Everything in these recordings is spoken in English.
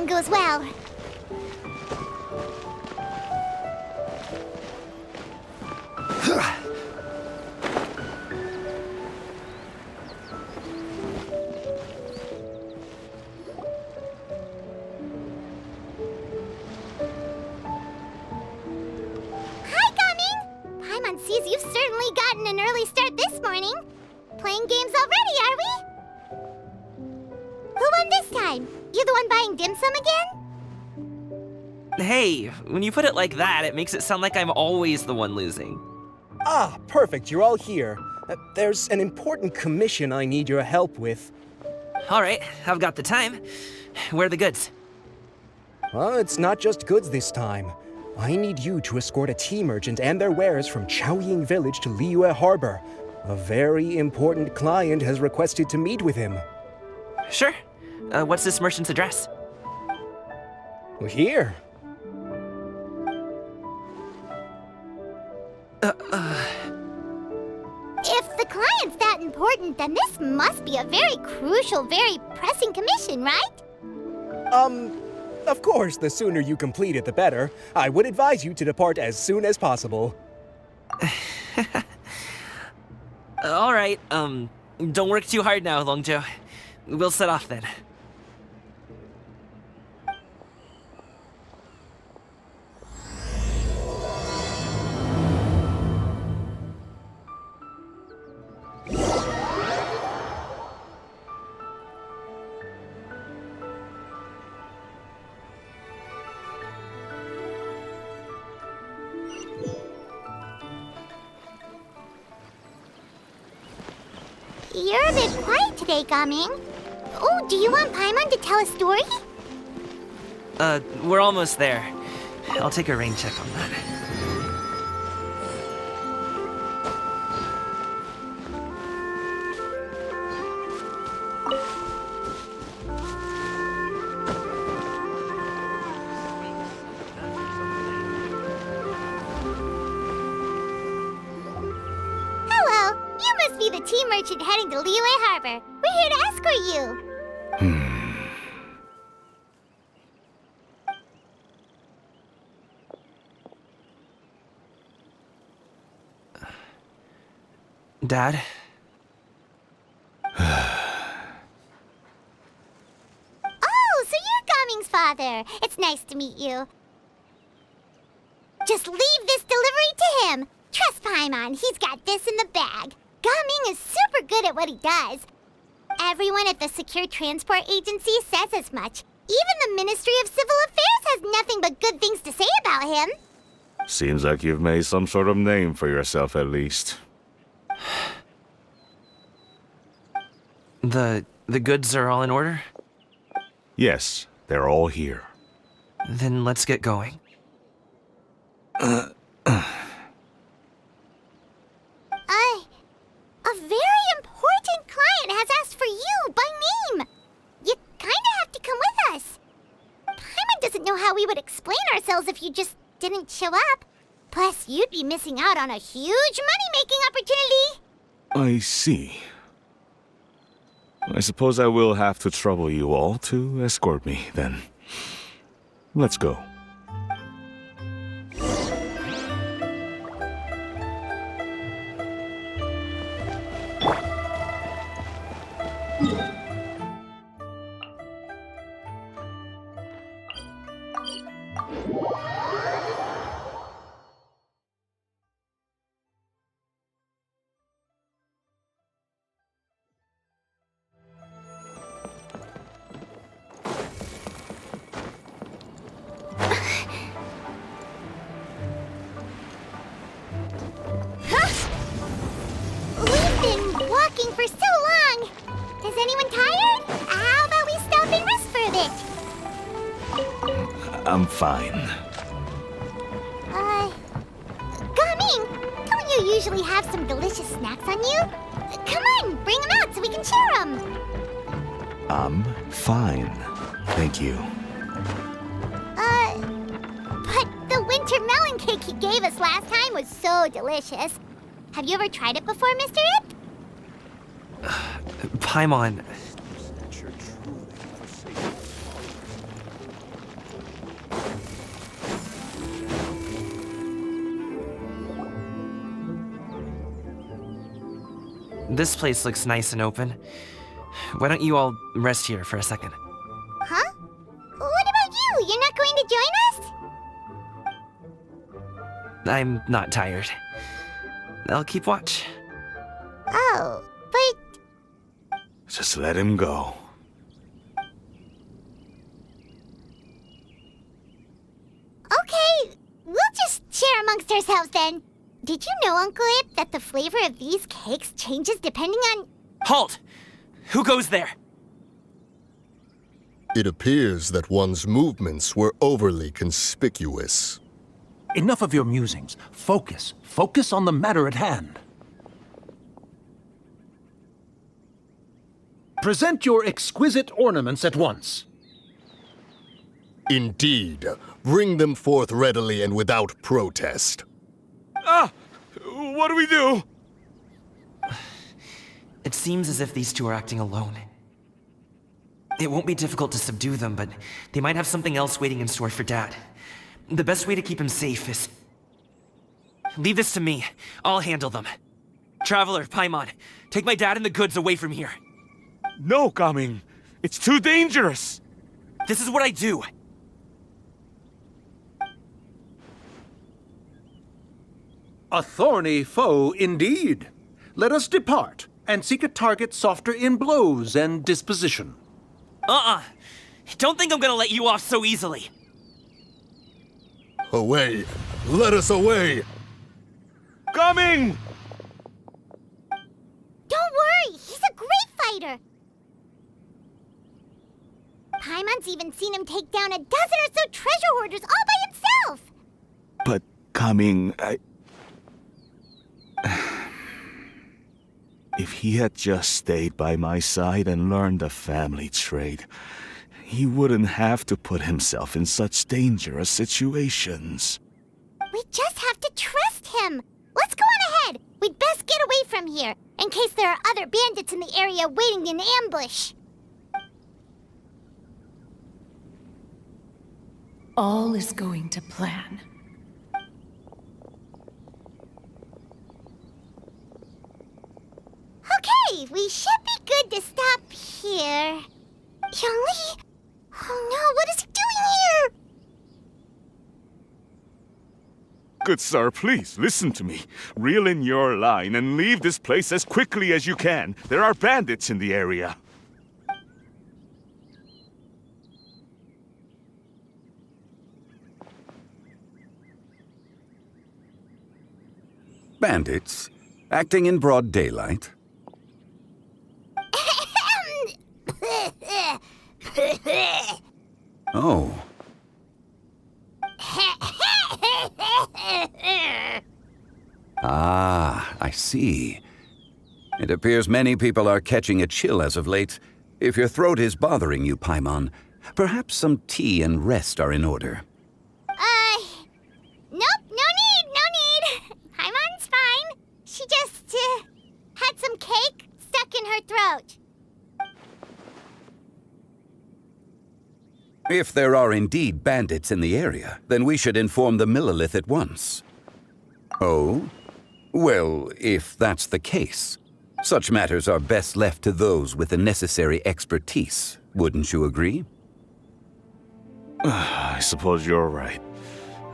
everything goes well. Sees you've certainly gotten an early start this morning. Playing games already, are we? Who won this time? You the one buying dim sum again? Hey, when you put it like that, it makes it sound like I'm always the one losing. Ah, perfect, you're all here. There's an important commission I need your help with. Alright, I've got the time. Where are the goods? Well, it's not just goods this time. I need you to escort a tea merchant and their wares from Chaoying Village to Liyue Harbor. A very important client has requested to meet with him. Sure. What's this merchant's address? Here. If the client's that important, then this must be a very crucial, very pressing commission, right? Of course, the sooner you complete it, the better. I would advise you to depart as soon as possible. Alright, don't work too hard now, Longjo. We'll set off then. You're a bit quiet today, Gaming. Oh, do you want Paimon to tell a story? We're almost there. I'll take a rain check on that. Be the tea merchant heading to Liyue Harbor. We're here to escort you. Dad? Oh, so you're Gaming's father. It's nice to meet you. Just leave this delivery to him. Trust Paimon, he's got this in the bag. Gaming is super good at what he does. Everyone at the Secure Transport Agency says as much. Even the Ministry of Civil Affairs has nothing but good things to say about him. Seems like you've made some sort of name for yourself at least. The goods are all in order? Yes, they're all here. Then let's get going. A very important client has asked for you by name. You kinda have to come with us. Paimon doesn't know how we would explain ourselves if you just didn't show up. Plus, you'd be missing out on a huge money-making opportunity. I see. I suppose I will have to trouble you all to escort me, then. Let's go. We've been walking for so long. Is anyone tired? How about we stop and rest for a bit? I'm fine. Gaming, don't you usually have some delicious snacks on you? Come on, bring them out so we can share them. I'm fine. Thank you. But the winter melon cake he gave us last time was so delicious. Have you ever tried it before, Mr. Ip? Paimon. This place looks nice and open. Why don't you all rest here for a second? Huh? What about you? You're not going to join us? I'm not tired. I'll keep watch. Oh, but Just let him go. okay, we'll just share amongst ourselves then. Did you know, Uncle Ip, that the flavor of these cakes changes depending on... Halt! Who goes there? It appears that one's movements were overly conspicuous. Enough of your musings. Focus. Focus on the matter at hand. Present your exquisite ornaments at once. Indeed, bring them forth readily and without protest. Ah! What do we do? It seems as if these two are acting alone. It won't be difficult to subdue them, but they might have something else waiting in store for Dad. The best way to keep him safe is... Leave this to me. I'll handle them. Traveler, Paimon, take my dad and the goods away from here. No, Gaming. It's too dangerous. This is what I do. A thorny foe indeed. Let us depart and seek a target softer in blows and disposition. Don't think I'm gonna let you off so easily. Away! Let us away! Gaming! Don't worry, he's a great fighter. Paimon's even seen him take down a dozen or so treasure hoarders all by himself. But, Gaming, If he had just stayed by my side and learned the family trade, he wouldn't have to put himself in such dangerous situations. We just have to trust him. Let's go on ahead. We'd best get away from here, in case there are other bandits in the area waiting in ambush. All is going to plan. Okay, we should be good to stop here. Yongli? Oh no, what is he doing here? Good sir, please, listen to me. Reel in your line and leave this place as quickly as you can. There are bandits in the area. Bandits? Acting in broad daylight? Oh. Ah, I see. It appears many people are catching a chill as of late. If your throat is bothering you, Paimon, perhaps some tea and rest are in order. Nope, no need. Paimon's fine. She just, had some cake stuck in her throat. If there are indeed bandits in the area, then we should inform the Millelith at once. Oh? Well, if that's the case, such matters are best left to those with the necessary expertise. Wouldn't you agree? I suppose you're right.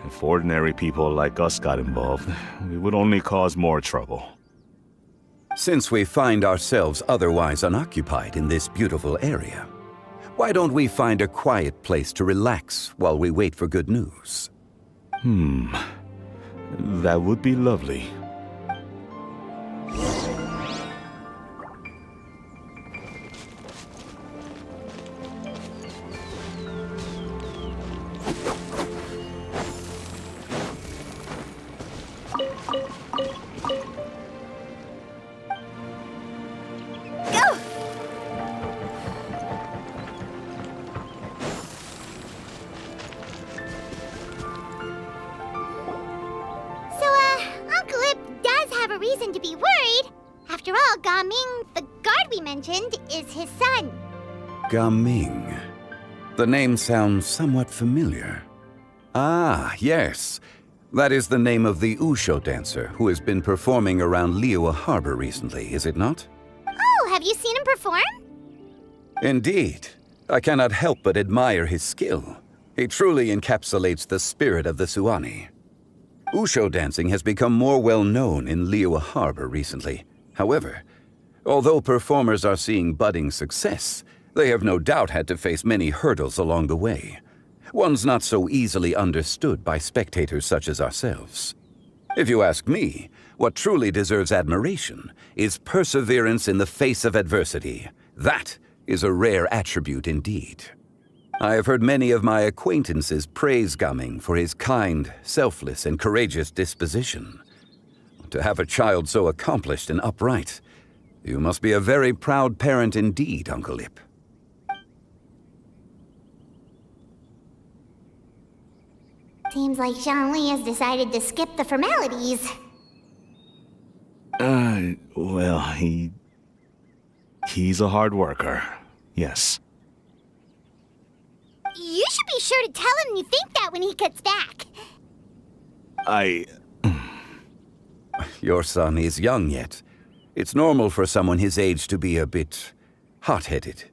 If ordinary people like us got involved, we would only cause more trouble. Since we find ourselves otherwise unoccupied in this beautiful area, why don't we find a quiet place to relax while we wait for good news? That would be lovely. Go! Uncle Ip does have a reason to be worried. After all, Gaming, the guard we mentioned, is his son. Gaming. The name sounds somewhat familiar. Ah, yes. That is the name of the Usho dancer who has been performing around Liyue Harbor recently, is it not? Oh, have you seen him perform? Indeed. I cannot help but admire his skill. He truly encapsulates the spirit of the Suani. Usho dancing has become more well known in Liyue Harbor recently. However, although performers are seeing budding success, they have no doubt had to face many hurdles along the way. Ones not so easily understood by spectators such as ourselves. If you ask me, what truly deserves admiration is perseverance in the face of adversity. That is a rare attribute indeed. I have heard many of my acquaintances praise Gaming for his kind, selfless, and courageous disposition. To have a child so accomplished and upright, you must be a very proud parent indeed, Uncle Ip. Seems like Zhongli has decided to skip the formalities. Well, he's a hard worker. Yes. You should be sure to tell him you think that when he gets back. Your son is young yet. It's normal for someone his age to be a bit hot-headed.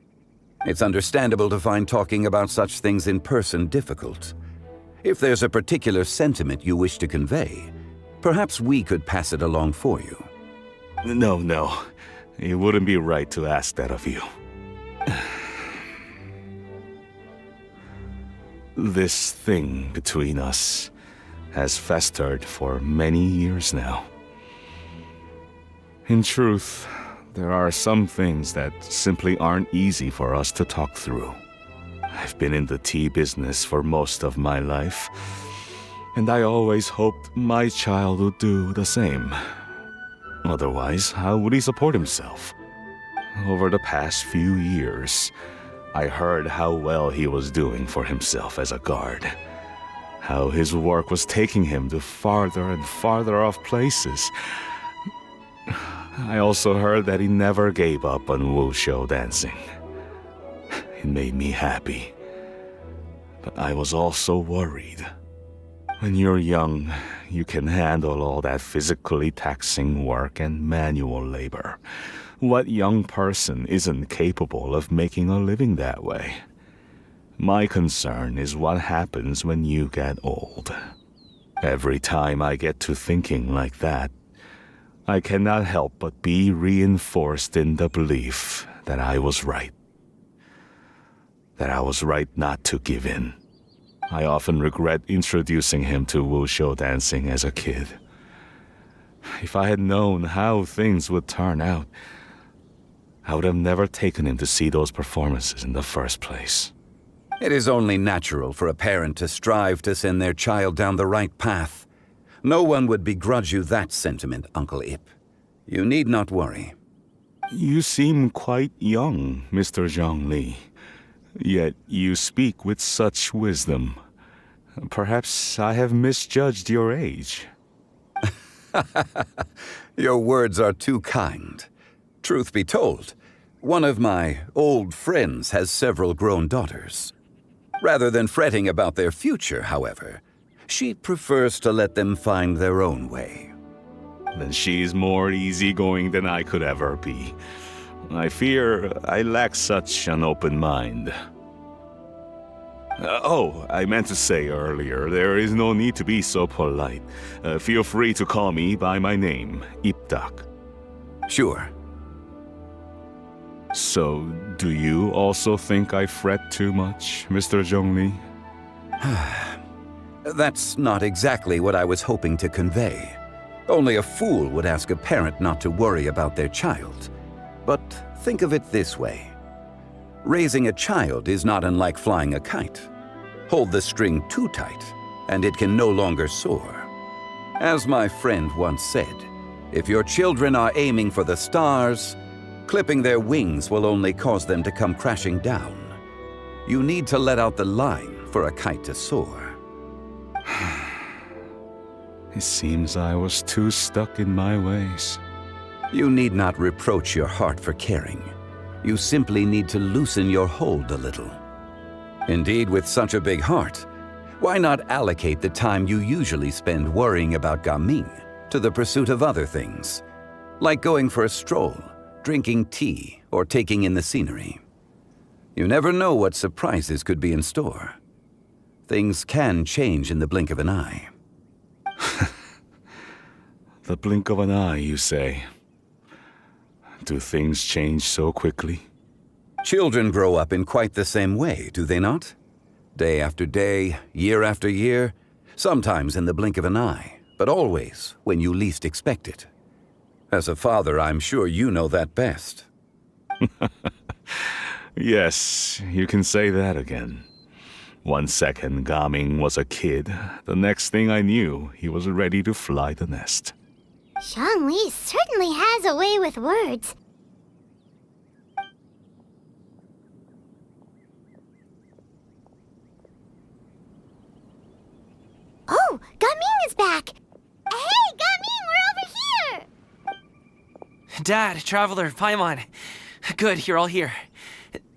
It's understandable to find talking about such things in person difficult. If there's a particular sentiment you wish to convey, perhaps we could pass it along for you. No. It wouldn't be right to ask that of you. This thing between us has festered for many years now. In truth, there are some things that simply aren't easy for us to talk through. I've been in the tea business for most of my life, and I always hoped my child would do the same. Otherwise, how would he support himself? Over the past few years, I heard how well he was doing for himself as a guard. How his work was taking him to farther and farther off places. I also heard that he never gave up on wushu dancing. It made me happy. But I was also worried. When you're young, you can handle all that physically taxing work and manual labor. What young person isn't capable of making a living that way? My concern is what happens when you get old. Every time I get to thinking like that, I cannot help but be reinforced in the belief that I was right. That I was right not to give in. I often regret introducing him to wushu dancing as a kid. If I had known how things would turn out, I would have never taken him to see those performances in the first place. It is only natural for a parent to strive to send their child down the right path. No one would begrudge you that sentiment, Uncle Ip. You need not worry. You seem quite young, Mr. Zhongli. Yet you speak with such wisdom. Perhaps I have misjudged your age. Your words are too kind. Truth be told, one of my old friends has several grown daughters. Rather than fretting about their future, however, she prefers to let them find their own way. Then she's more easygoing than I could ever be. I fear I lack such an open mind. I meant to say earlier, there is no need to be so polite. Feel free to call me by my name, Ipdak. Sure. So, do you also think I fret too much, Mr. Zhongli? That's not exactly what I was hoping to convey. Only a fool would ask a parent not to worry about their child. But think of it this way. Raising a child is not unlike flying a kite. Hold the string too tight, and it can no longer soar. As my friend once said, if your children are aiming for the stars, clipping their wings will only cause them to come crashing down. You need to let out the line for a kite to soar. It seems I was too stuck in my ways. You need not reproach your heart for caring. You simply need to loosen your hold a little. Indeed, with such a big heart, Why not allocate the time you usually spend worrying about Gaming to the pursuit of other things, like going for a stroll, drinking tea, or taking in the scenery? You never know what surprises could be in store. Things can change in the blink of an eye. The blink of an eye, you say? Do things change so quickly? Children grow up in quite the same way, do they not? Day after day, year after year, sometimes in the blink of an eye, but always when you least expect it. As a father, I'm sure you know that best. Yes, you can say that again. 1 second, Gaming was a kid. The next thing I knew, he was ready to fly the nest. Zhongli certainly has a way with words. Oh, Gaming is back! Hey, Gaming, we're over here! Dad, Traveler, Paimon. Good, you're all here.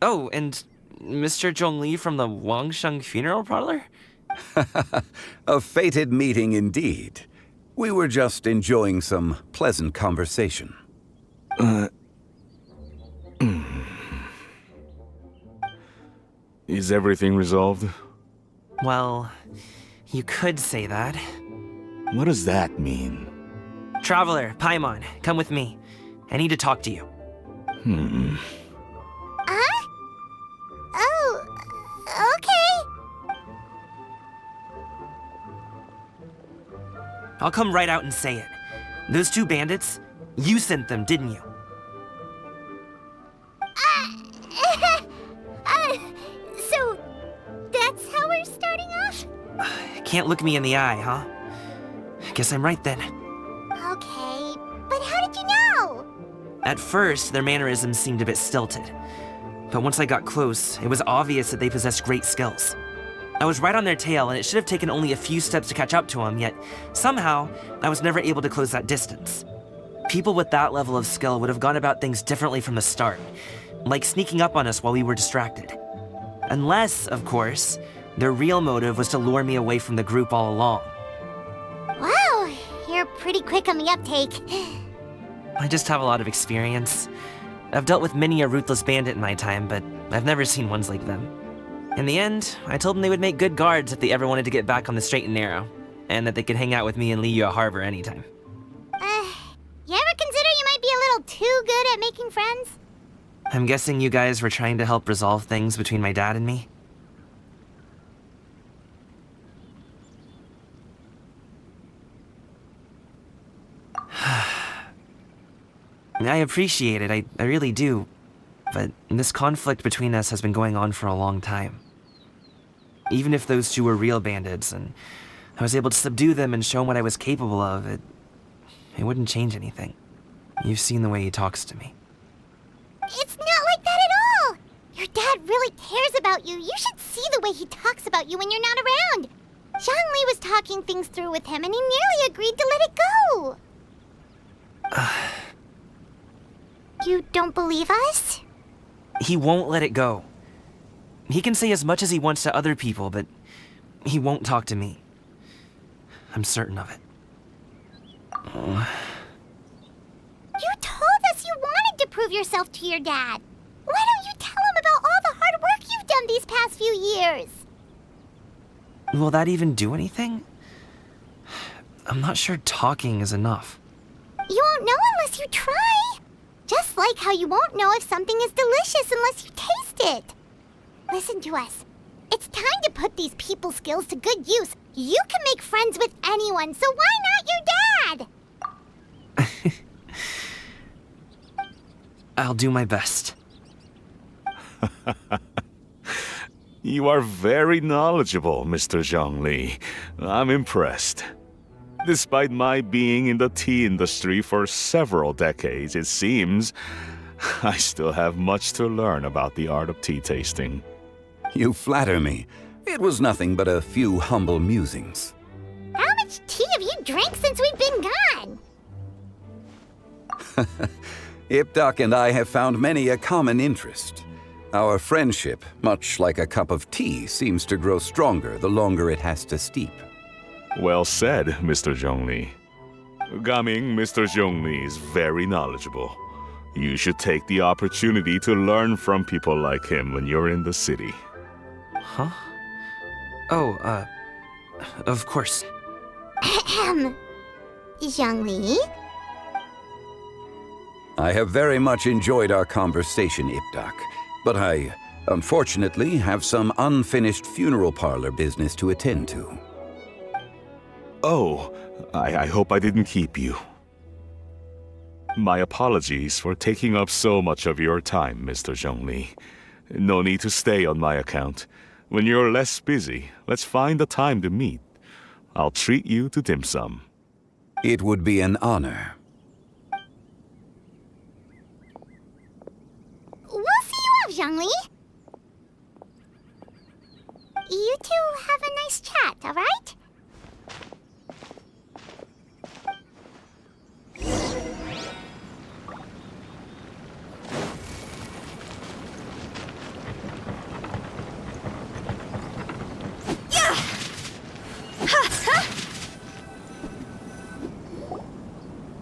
Oh, and Mr. Zhongli from the Wangsheng Funeral Parlor? A fated meeting indeed. We were just enjoying some pleasant conversation. Is everything resolved? Well, you could say that. What does that mean? Traveler, Paimon, come with me. I need to talk to you. Huh? Oh, okay. I'll come right out and say it. Those 2 bandits, you sent them, didn't you? So, that's how we're starting off? Can't look me in the eye, huh? Guess I'm right then. Okay, but how did you know? At first, their mannerisms seemed a bit stilted. But once I got close, it was obvious that they possessed great skills. I was right on their tail, and it should have taken only a few steps to catch up to them, yet somehow, I was never able to close that distance. People with that level of skill would have gone about things differently from the start, like sneaking up on us while we were distracted. Unless, of course, their real motive was to lure me away from the group all along. Wow, you're pretty quick on the uptake. I just have a lot of experience. I've dealt with many a ruthless bandit in my time, but I've never seen ones like them. In the end, I told them they would make good guards if they ever wanted to get back on the straight and narrow, and that they could hang out with me in Liyue Harbor anytime. You ever consider you might be a little too good at making friends? I'm guessing you guys were trying to help resolve things between my dad and me? I appreciate it, I really do. But this conflict between us has been going on for a long time. Even if those 2 were real bandits, and I was able to subdue them and show him what I was capable of, it wouldn't change anything. You've seen the way he talks to me. It's not like that at all! Your dad really cares about you. You should see the way he talks about you when you're not around. Zhongli was talking things through with him, and he nearly agreed to let it go. You don't believe us? He won't let it go. He can say as much as he wants to other people, but he won't talk to me. I'm certain of it. You told us you wanted to prove yourself to your dad. Why don't you tell him about all the hard work you've done these past few years? Will that even do anything? I'm not sure talking is enough. You won't know unless you try. Just like how you won't know if something is delicious unless you taste it. Listen to us. It's time to put these people skills to good use. You can make friends with anyone, so why not your dad? I'll do my best. You are very knowledgeable, Mr. Zhongli. I'm impressed. Despite my being in the tea industry for several decades, it seems I still have much to learn about the art of tea tasting. You flatter me. It was nothing but a few humble musings. How much tea have you drank since we've been gone? Ipdak and I have found many a common interest. Our friendship, much like a cup of tea, seems to grow stronger the longer it has to steep. Well said, Mr. Zhongli. Gaming, Mr. Zhongli is very knowledgeable. You should take the opportunity to learn from people like him when you're in the city. Huh? Oh, of course. Ahem. Zhongli? I have very much enjoyed our conversation, Ipdak, but I, unfortunately, have some unfinished funeral parlor business to attend to. Oh, I hope I didn't keep you. My apologies for taking up so much of your time, Mr. Zhongli. No need to stay on my account. When you're less busy, let's find a time to meet. I'll treat you to dim sum. It would be an honor. We'll see you off, Zhongli. You two have a nice chat, alright?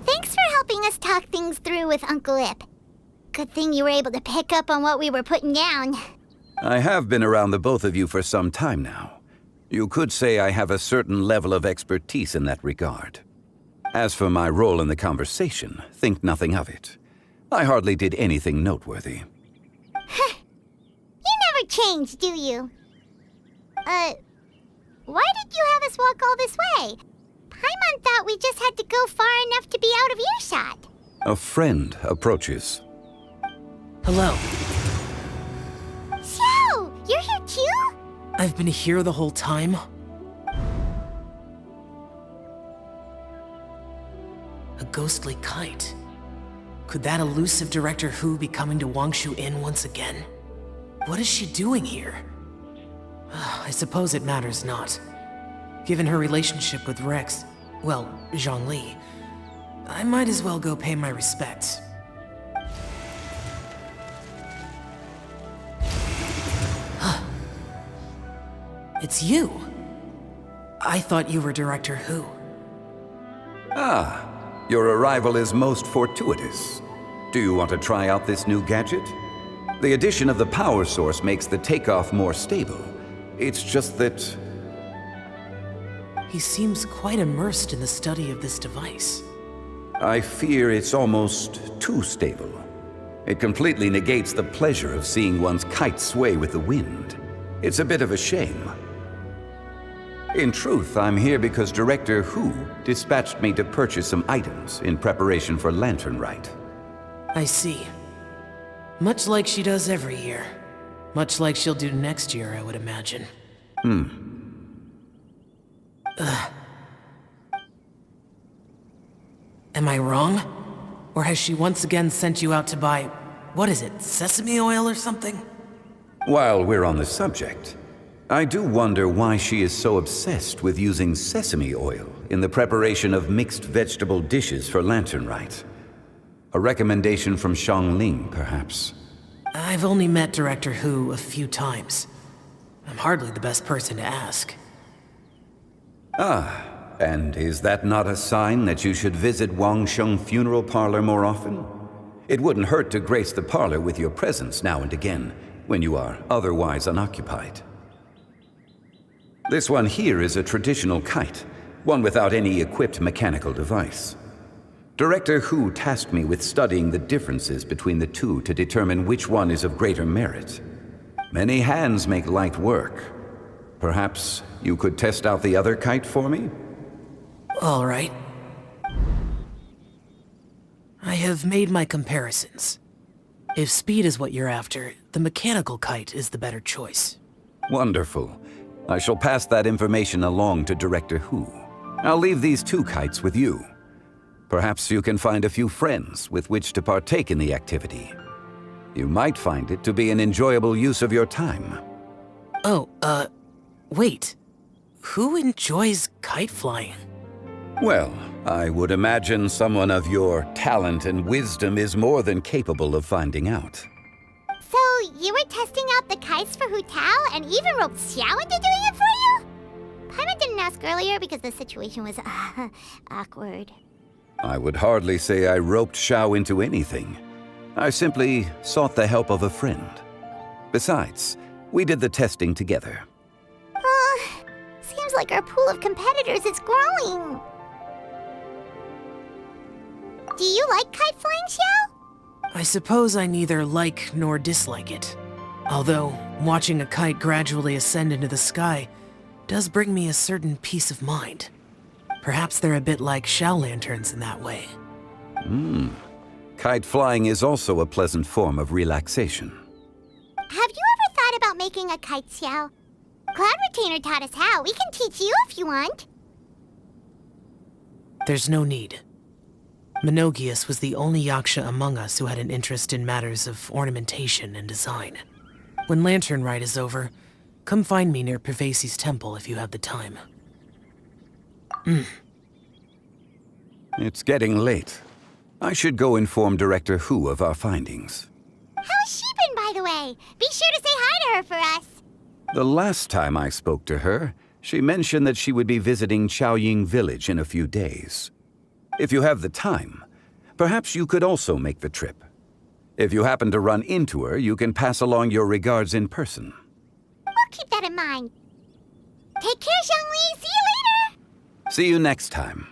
Thanks for helping us talk things through with Uncle Ip. Good thing you were able to pick up on what we were putting down. I have been around the both of you for some time now. You could say I have a certain level of expertise in that regard. As for my role in the conversation, think nothing of it. I hardly did anything noteworthy. You never change, do you? Why did you have us walk all this way? Paimon thought we just had to go far enough to be out of earshot. A friend approaches. Hello. So, you're here too? I've been here the whole time. A ghostly kite. Could that elusive Director Hu be coming to Wangshu Inn once again? What is she doing here? I suppose it matters not. Given her relationship with Rex, well, Zhongli, I might as well go pay my respects. It's you. I thought you were Director Hu. Ah, your arrival is most fortuitous. Do you want to try out this new gadget? The addition of the power source makes the takeoff more stable. It's just that... He seems quite immersed in the study of this device. I fear it's almost too stable. It completely negates the pleasure of seeing one's kite sway with the wind. It's a bit of a shame. In truth, I'm here because Director Hu dispatched me to purchase some items in preparation for Lantern Rite. I see. Much like she does every year. Much like she'll do next year, I would imagine. Am I wrong? Or has she once again sent you out to buy, what is it, sesame oil or something? While we're on the subject, I do wonder why she is so obsessed with using sesame oil in the preparation of mixed vegetable dishes for Lantern Rite. A recommendation from Xiangling, perhaps. I've only met Director Hu a few times. I'm hardly the best person to ask. Ah, and is that not a sign that you should visit Wangsheng Funeral Parlor more often? It wouldn't hurt to grace the parlor with your presence now and again, when you are otherwise unoccupied. This one here is a traditional kite, one without any equipped mechanical device. Director Hu tasked me with studying the differences between the two to determine which one is of greater merit. Many hands make light work. Perhaps you could test out the other kite for me? All right. I have made my comparisons. If speed is what you're after, the mechanical kite is the better choice. Wonderful. I shall pass that information along to Director Hu. I'll leave these two kites with you. Perhaps you can find a few friends with which to partake in the activity. You might find it to be an enjoyable use of your time. Oh, wait. Who enjoys kite flying? Well, I would imagine someone of your talent and wisdom is more than capable of finding out. So, You were testing out the kites for Hu Tao and even roped Xiao into doing it for you? Paimon didn't ask earlier because the situation was awkward. I would hardly say I roped Xiao into anything. I simply sought the help of a friend. Besides, we did the testing together. Seems like our pool of competitors is growing. Do you like kite flying, Xiao? I suppose I neither like nor dislike it. Although, watching a kite gradually ascend into the sky does bring me a certain peace of mind. Perhaps they're a bit like Xiao lanterns in that way. Kite flying is also a pleasant form of relaxation. Have you ever thought about making a kite, Xiao? Cloud Retainer taught us how. We can teach you if you want. There's no need. Menogias was the only Yaksha among us who had an interest in matters of ornamentation and design. When Lantern Rite is over, come find me near Pervasi's temple if you have the time. It's getting late. I should go inform Director Hu of our findings. How's she been, by the way? Be sure to say hi to her for us. The last time I spoke to her, she mentioned that she would be visiting Chaoying Village in a few days. If you have the time, perhaps you could also make the trip. If you happen to run into her, you can pass along your regards in person. We'll keep that in mind. Take care, Zhongli. See you later. See you next time.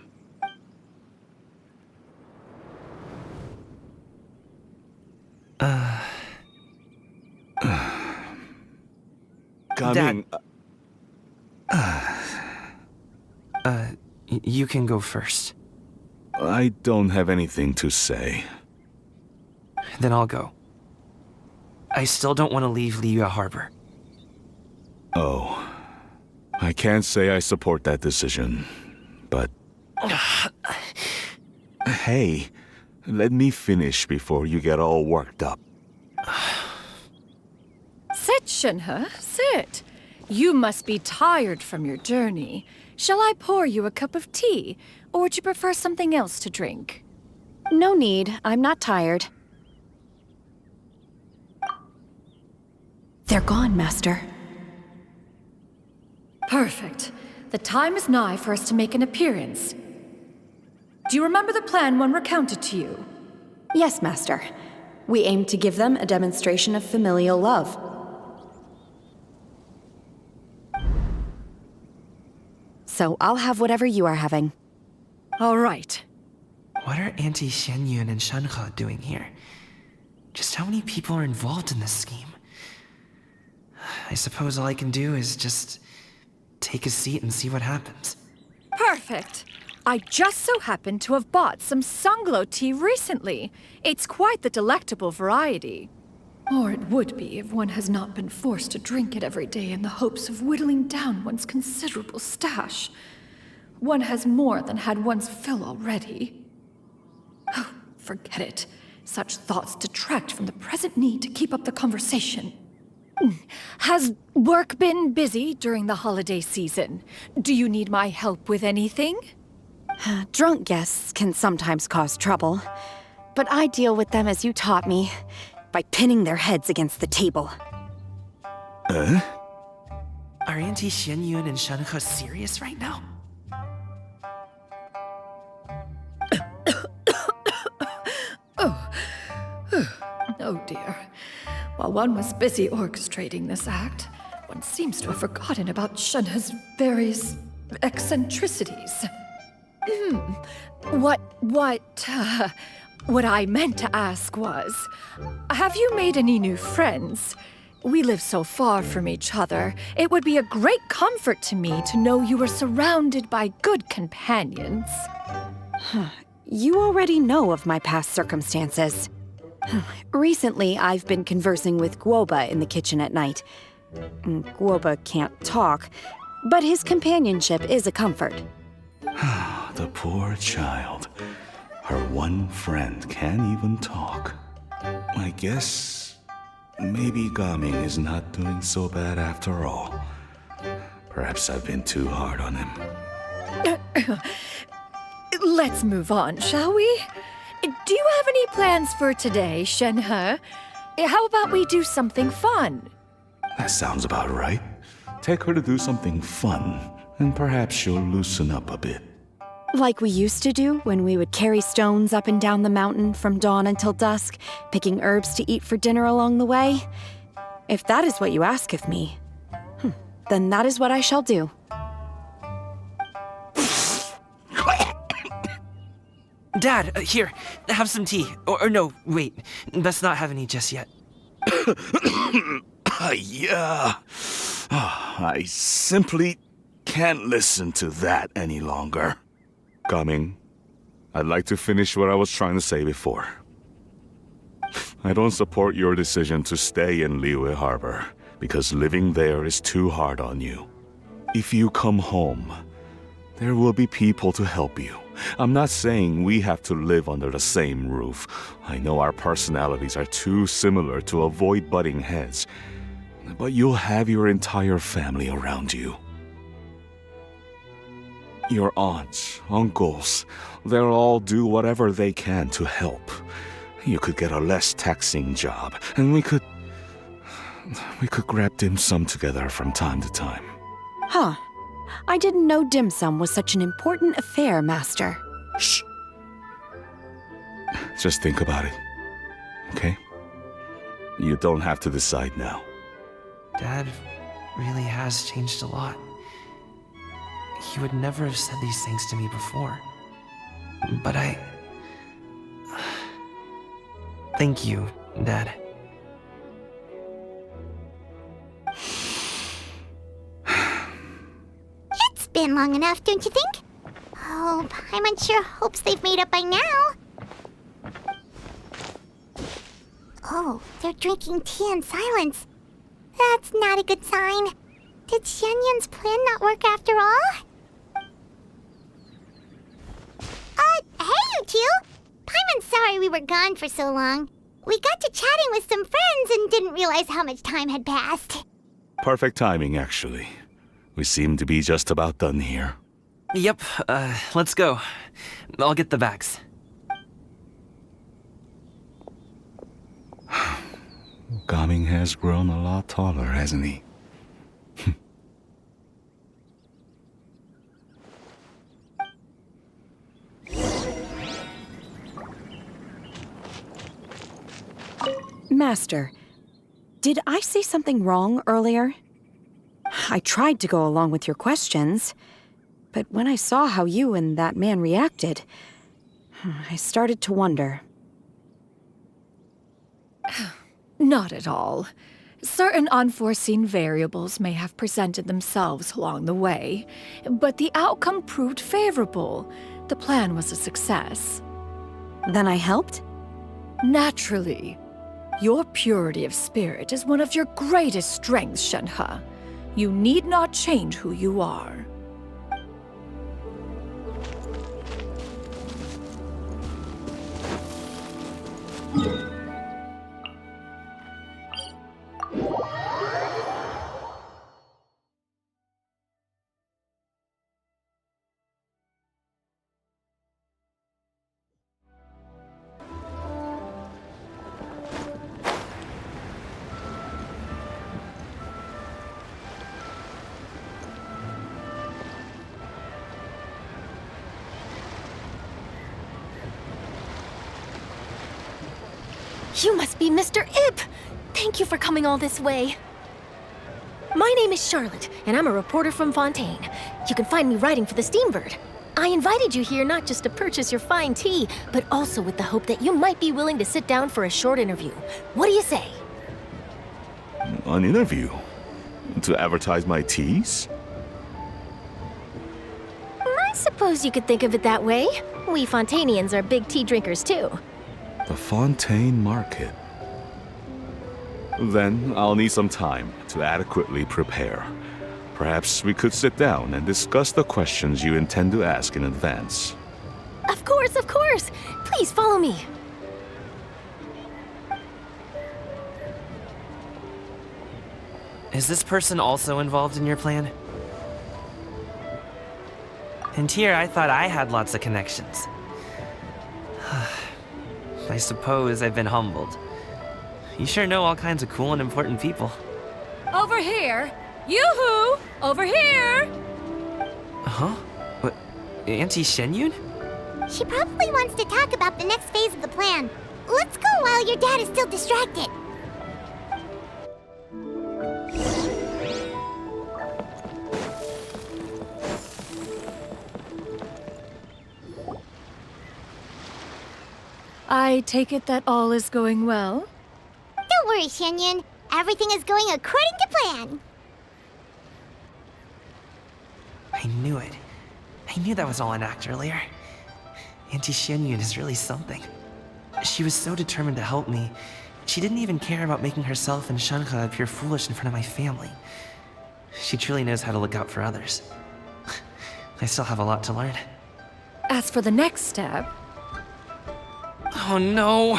Coming. You can go first. I don't have anything to say. Then I'll go. I still don't want to leave Liyue Harbor. Oh. I can't say I support that decision, but... Hey, let me finish before you get all worked up. Sit, Shenhe, sit. You must be tired from your journey. Shall I pour you a cup of tea, or would you prefer something else to drink? No need. I'm not tired. They're gone, Master. Perfect. The time is nigh for us to make an appearance. Do you remember the plan when recounted to you? Yes, Master. We aim to give them a demonstration of familial love. So I'll have whatever you are having. All right. What are Auntie Xianyun and Shenhe doing here? Just how many people are involved in this scheme? I suppose all I can do is just take a seat and see what happens. Perfect. I just so happen to have bought some Sunglow tea recently. It's quite the delectable variety. Or it would be if one has not been forced to drink it every day in the hopes of whittling down one's considerable stash. One has more than had one's fill already. Oh, forget it. Such thoughts detract from the present need to keep up the conversation. Has work been busy during the holiday season? Do you need my help with anything? Drunk guests can sometimes cause trouble, but I deal with them as you taught me, by pinning their heads against the table. Are Auntie Xianyun and Shenhe serious right now? Oh dear. While one was busy orchestrating this act, one seems to have forgotten about Shenhe's various eccentricities. What I meant to ask was, have you made any new friends? We live so far from each other. It would be a great comfort to me to know you were surrounded by good companions. You already know of my past circumstances. Recently, I've been conversing with Guoba in the kitchen at night. Guoba can't talk, but his companionship is a comfort. The poor child. Her one friend can't even talk. I guess maybe Gaming is not doing so bad after all. Perhaps I've been too hard on him. Let's move on, shall we? Do you have any plans for today, Shenhe? How about we do something fun? That sounds about right. Take her to do something fun, and perhaps she'll loosen up a bit. Like we used to do when we would carry stones up and down the mountain from dawn until dusk, picking herbs to eat for dinner along the way. If that is what you ask of me, then that is what I shall do. Dad, here, have some tea. Or no, wait, best not have any just yet. Yeah. I simply can't listen to that any longer. Coming, I'd like to finish what I was trying to say before. I don't support your decision to stay in Liyue Harbor, because living there is too hard on you. If you come home, there will be people to help you. I'm not saying we have to live under the same roof. I know our personalities are too similar to avoid butting heads, but you'll have your entire family around you. Your aunts, uncles, they'll all do whatever they can to help. You could get a less taxing job, and we could grab dim sum together from time to time. Huh. I didn't know dim sum was such an important affair, Master. Shh. Just think about it, okay? You don't have to decide now. Dad really has changed a lot. He would never have said these things to me before. But Thank you, Dad. It's been long enough, don't you think? Oh, Paimon sure hopes they've made up by now. Oh, they're drinking tea in silence. That's not a good sign. Did Xianyun's plan not work after all? Hey, you two! Paimon's sorry we were gone for so long. We got to chatting with some friends and didn't realize how much time had passed. Perfect timing, actually. We seem to be just about done here. Yep, let's go. I'll get the bags. Gaming has grown a lot taller, hasn't he? Master, did I say something wrong earlier? I tried to go along with your questions, but when I saw how you and that man reacted, I started to wonder. Not at all. Certain unforeseen variables may have presented themselves along the way, but the outcome proved favorable. The plan was a success. Then I helped? Naturally. Your purity of spirit is one of your greatest strengths, Shenhe. You need not change who you are. You must be Mr. Ip! Thank you for coming all this way. My name is Charlotte, and I'm a reporter from Fontaine. You can find me writing for the Steambird. I invited you here not just to purchase your fine tea, but also with the hope that you might be willing to sit down for a short interview. What do you say? An interview? To advertise my teas? I suppose you could think of it that way. We Fontainians are big tea drinkers too. The Fontaine Market. Then I'll need some time to adequately prepare. Perhaps we could sit down and discuss the questions you intend to ask in advance. Of course, of course! Please follow me. Is this person also involved in your plan? And here I thought I had lots of connections. I suppose I've been humbled. You sure know all kinds of cool and important people. Over here! Yoo-hoo! Over here! Huh? What? Auntie Shenyun? She probably wants to talk about the next phase of the plan. Let's go while your dad is still distracted. I take it that all is going well? Don't worry, Shenyun. Everything is going according to plan. I knew it. I knew that was all an act earlier. Auntie Shenyun is really something. She was so determined to help me. She didn't even care about making herself and Shanka appear foolish in front of my family. She truly knows how to look out for others. I still have a lot to learn. As for the next step... Oh no!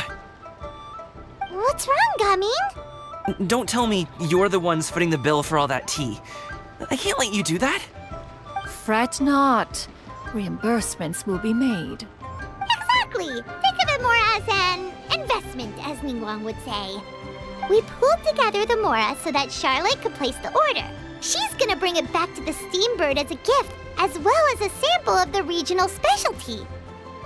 What's wrong, Gaming? Don't tell me you're the ones footing the bill for all that tea. I can't let you do that. Fret not. Reimbursements will be made. Exactly. Think of it more as an investment, as Ningguang would say. We pooled together the Mora so that Charlotte could place the order. She's gonna bring it back to the Steambird as a gift, as well as a sample of the regional specialty.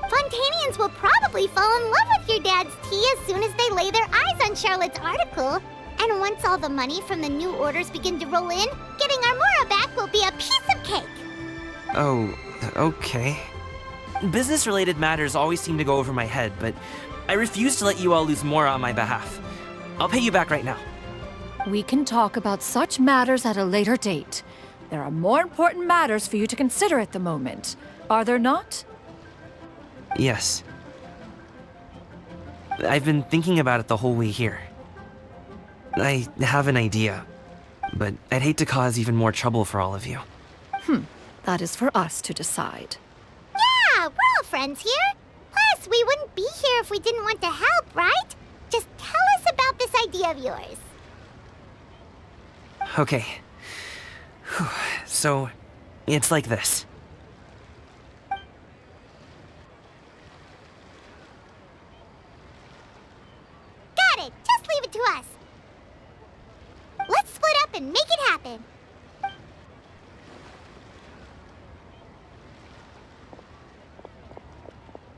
Fontanians will probably fall in love with your dad's tea as soon as they lay their eyes on Charlotte's article. And once all the money from the new orders begin to roll in, getting our Mora back will be a piece of cake. Oh, okay. Business-related matters always seem to go over my head, but I refuse to let you all lose Mora on my behalf. I'll pay you back right now. We can talk about such matters at a later date. There are more important matters for you to consider at the moment, are there not? Yes. I've been thinking about it the whole way here. I have an idea, but I'd hate to cause even more trouble for all of you. That is for us to decide. Yeah, we're all friends here. Plus, we wouldn't be here if we didn't want to help, right? Just tell us about this idea of yours. Okay. Whew. So, it's like this. Got it. Just leave it to us. Let's split up and make it happen.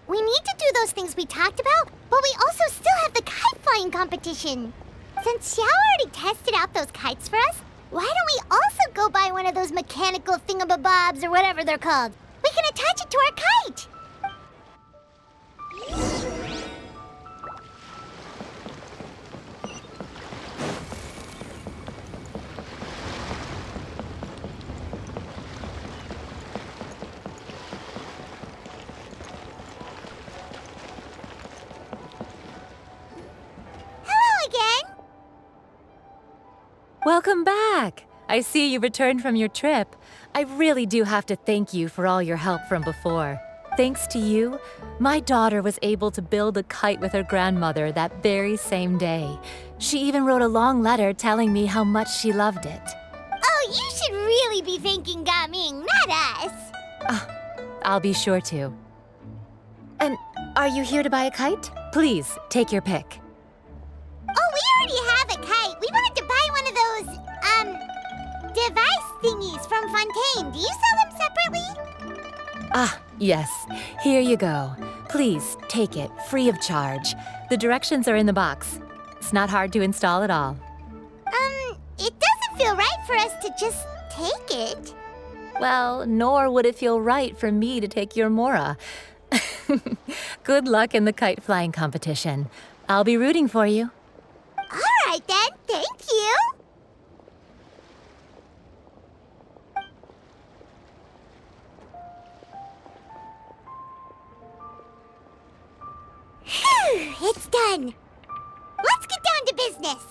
We need to do those things we talked about, but we also still have the kite flying competition. Since Xiao already tested out those kites for us, why don't we also go buy one of those mechanical thingamabobs or whatever they're called? We can attach it to our kite. Welcome back! I see you returned from your trip. I really do have to thank you for all your help from before. Thanks to you, my daughter was able to build a kite with her grandmother that very same day. She even wrote a long letter telling me how much she loved it. Oh, you should really be thanking Gaming, not us. I'll be sure to. And are you here to buy a kite? Please, take your pick. Oh, we already have a kite. We wanted to buy one of those, device thingies from Fontaine. Do you sell them separately? Ah, yes. Here you go. Please, take it, free of charge. The directions are in the box. It's not hard to install at all. It doesn't feel right for us to just take it. Well, nor would it feel right for me to take your Mora. Good luck in the kite flying competition. I'll be rooting for you. All right, then. Thank you. Phew, it's done. Let's get down to business.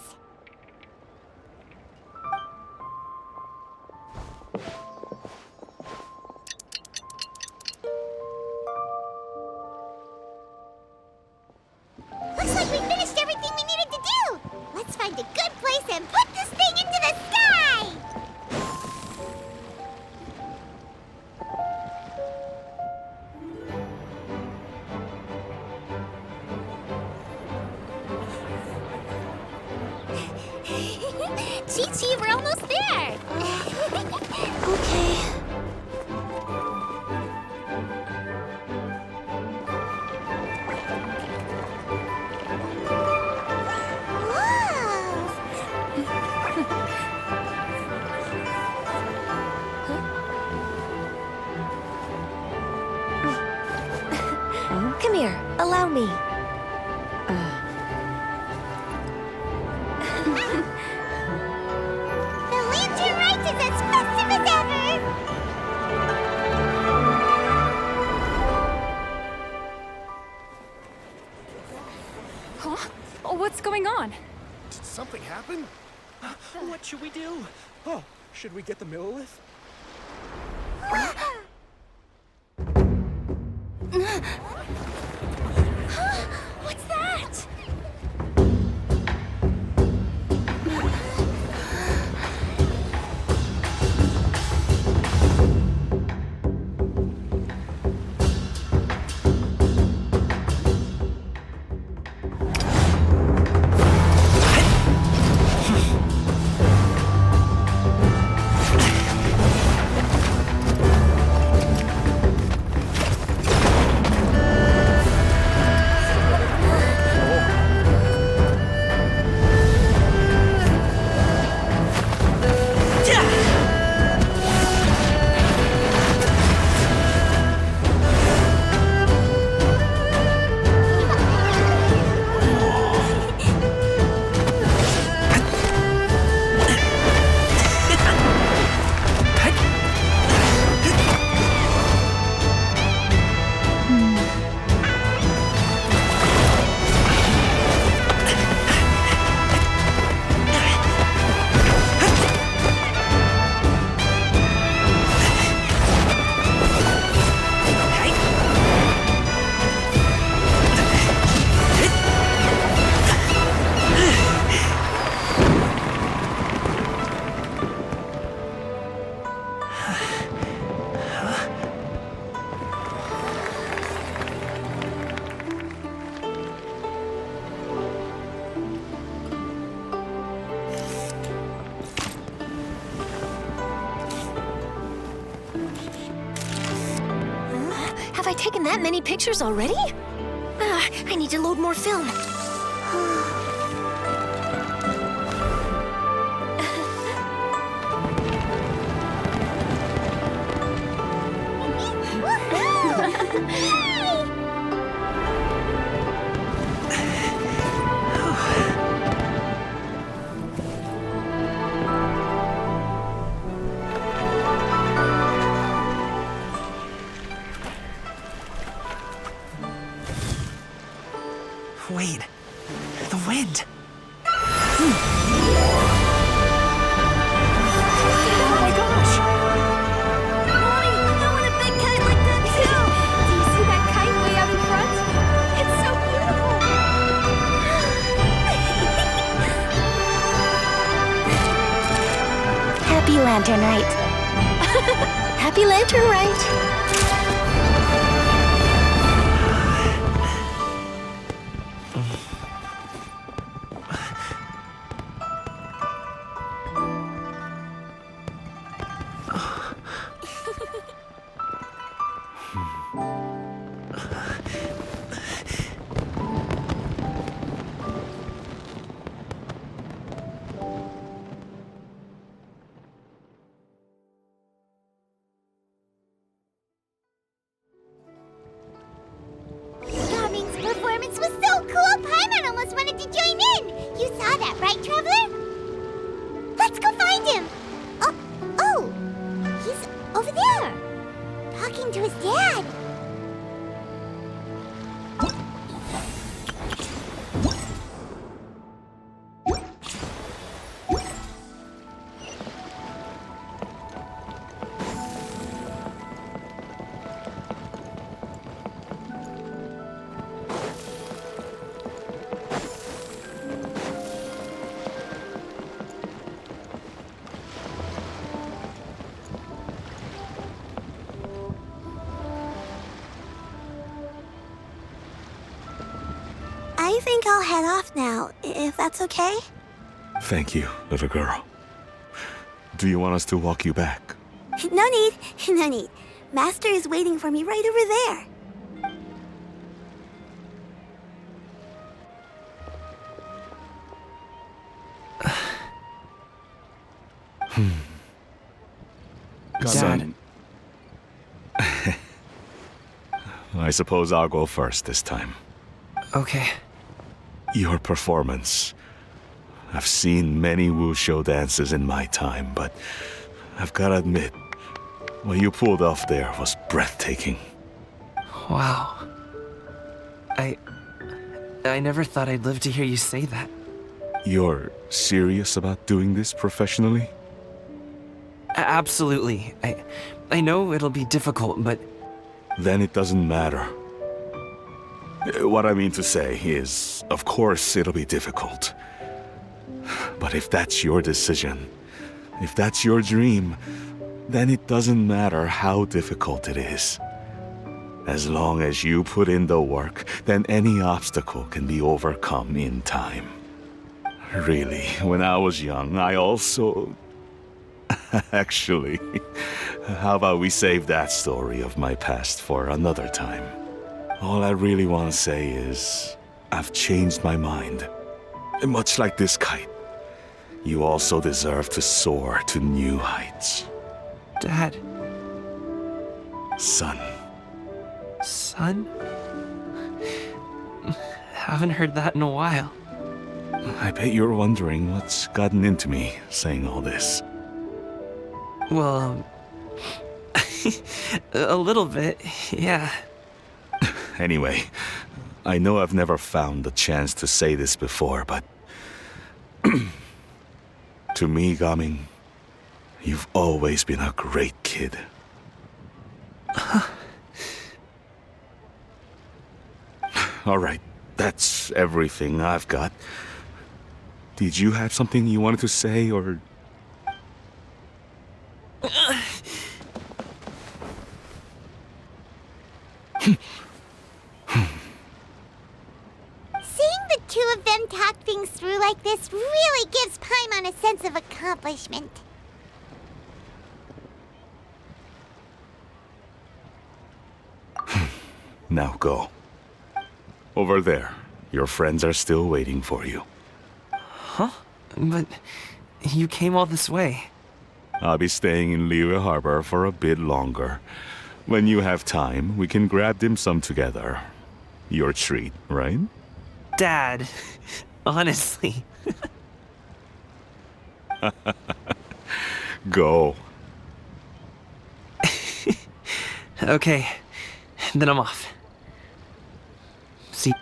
Looks like we finished everything we needed to do. Let's find a good place and put this thing into the sky! See, we're almost there. Okay. Come here, allow me. The Lantern Rite is as festive as ever! Huh? Oh, what's going on? Did something happen? What should we do? Oh, should we get the Millilith? What's that? Have I taken that many pictures already? I need to load more film. Wait. The wind. Oh my gosh! Mommy, I want a big kite like that too! Do you see that kite way out in front? It's so beautiful! Happy Lantern Rite. Happy Lantern Rite. Gaming's performance was so cool, Paimon almost wanted to join in! You saw that, right, Traveler? Let's go find him! Oh! He's over there! Talking to his dad! I think I'll head off now, if that's okay. Thank you, little girl. Do you want us to walk you back? No need, no need. Master is waiting for me right over there. Dad. I suppose I'll go first this time. Okay. Your performance. I've seen many wushou dances in my time, but I've gotta admit, what you pulled off there was breathtaking. Wow. I never thought I'd live to hear you say that. You're serious about doing this professionally? Absolutely. I know it'll be difficult, but... Then it doesn't matter. What I mean to say is, of course it'll be difficult. But if that's your decision, if that's your dream, then it doesn't matter how difficult it is. As long as you put in the work, then any obstacle can be overcome in time. Really, when I was young, I also... Actually, how about we save that story of my past for another time? All I really want to say is, I've changed my mind. And much like this kite, you also deserve to soar to new heights. Dad. Son. Son? Haven't heard that in a while. I bet you're wondering what's gotten into me saying all this. Well, a little bit, yeah. Anyway, I know I've never found the chance to say this before, but... to me, Gaming, you've always been a great kid. Alright, that's everything I've got. Did you have something you wanted to say, or... Seeing the two of them talk things through like this really gives Paimon a sense of accomplishment. Now go. Over there. Your friends are still waiting for you. Huh? But you came all this way. I'll be staying in Liyue Harbor for a bit longer. When you have time, we can grab dim sum together. Your treat, right? Dad, honestly. Go. Okay, then I'm off. See.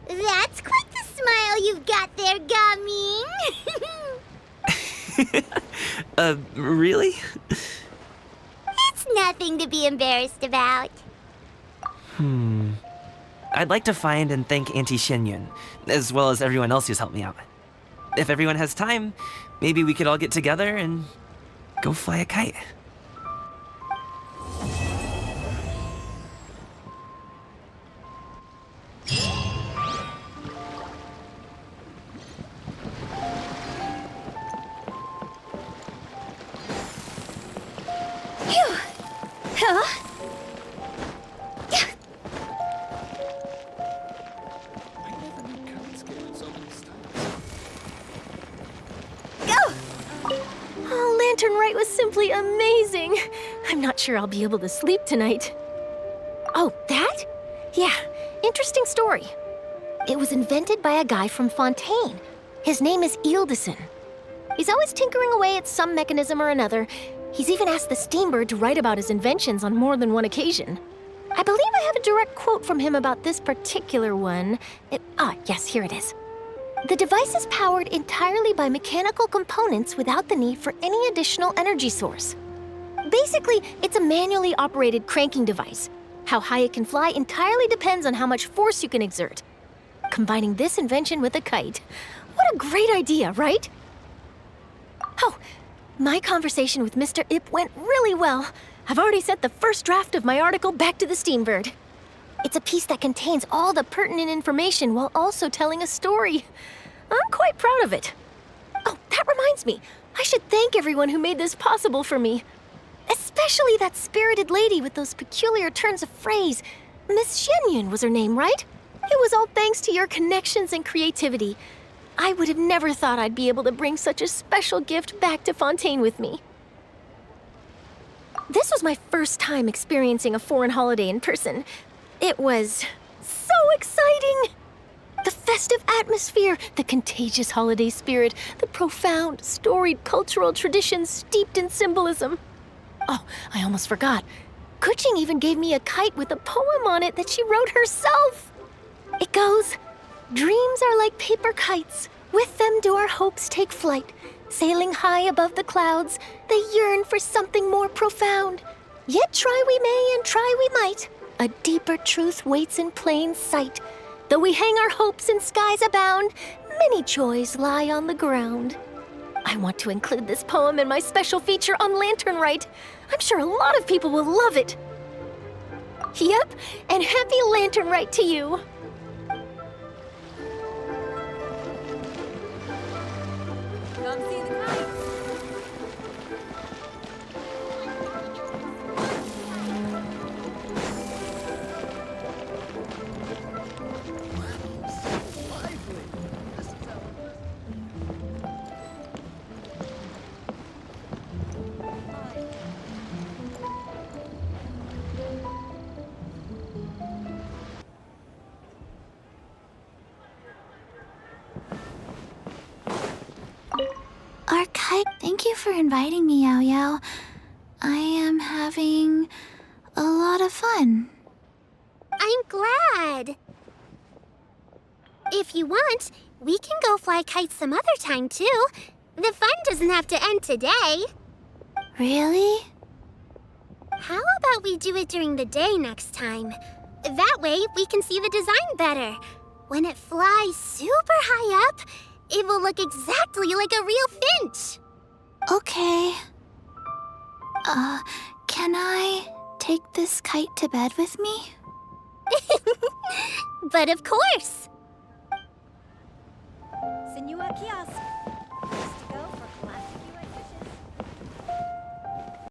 That's quite the smile you've got there, Gaming. Really? It's nothing to be embarrassed about. I'd like to find and thank Auntie Shenyun, as well as everyone else who's helped me out. If everyone has time, maybe we could all get together and go fly a kite. Rite was simply amazing. I'm not sure I'll be able to sleep tonight. Oh, that? Yeah, interesting story. It was invented by a guy from Fontaine. His name is Ildison. He's always tinkering away at some mechanism or another. He's even asked the Steambird to write about his inventions on more than one occasion. I believe I have a direct quote from him about this particular one. Yes, here it is. The device is powered entirely by mechanical components without the need for any additional energy source. Basically, it's a manually operated cranking device. How high it can fly entirely depends on how much force you can exert. Combining this invention with a kite. What a great idea, right? Oh, my conversation with Mr. Ip went really well. I've already sent the first draft of my article back to the Steambird. It's a piece that contains all the pertinent information while also telling a story. I'm quite proud of it. Oh, that reminds me. I should thank everyone who made this possible for me. Especially that spirited lady with those peculiar turns of phrase. Miss Shenyun was her name, right? It was all thanks to your connections and creativity. I would have never thought I'd be able to bring such a special gift back to Fontaine with me. This was my first time experiencing a foreign holiday in person. It was so exciting! The festive atmosphere, the contagious holiday spirit, the profound, storied cultural traditions steeped in symbolism. Oh, I almost forgot. Kuching even gave me a kite with a poem on it that she wrote herself. It goes, "Dreams are like paper kites. With them do our hopes take flight. Sailing high above the clouds, they yearn for something more profound. Yet try we may and try we might. A deeper truth waits in plain sight. Though we hang our hopes in skies abound, many joys lie on the ground." I want to include this poem in my special feature on Lantern Rite. I'm sure a lot of people will love it. Yep, and happy Lantern Rite to you. Come see the kite. Our kite, thank you for inviting me, Yao Yao. I am having a lot of fun. I'm glad. If you want, we can go fly kites some other time, too. The fun doesn't have to end today. Really? How about we do it during the day next time? That way, we can see the design better. When it flies super high up, it will look exactly like a real finch. Okay. Can I take this kite to bed with me? But of course. Senua Kiosk.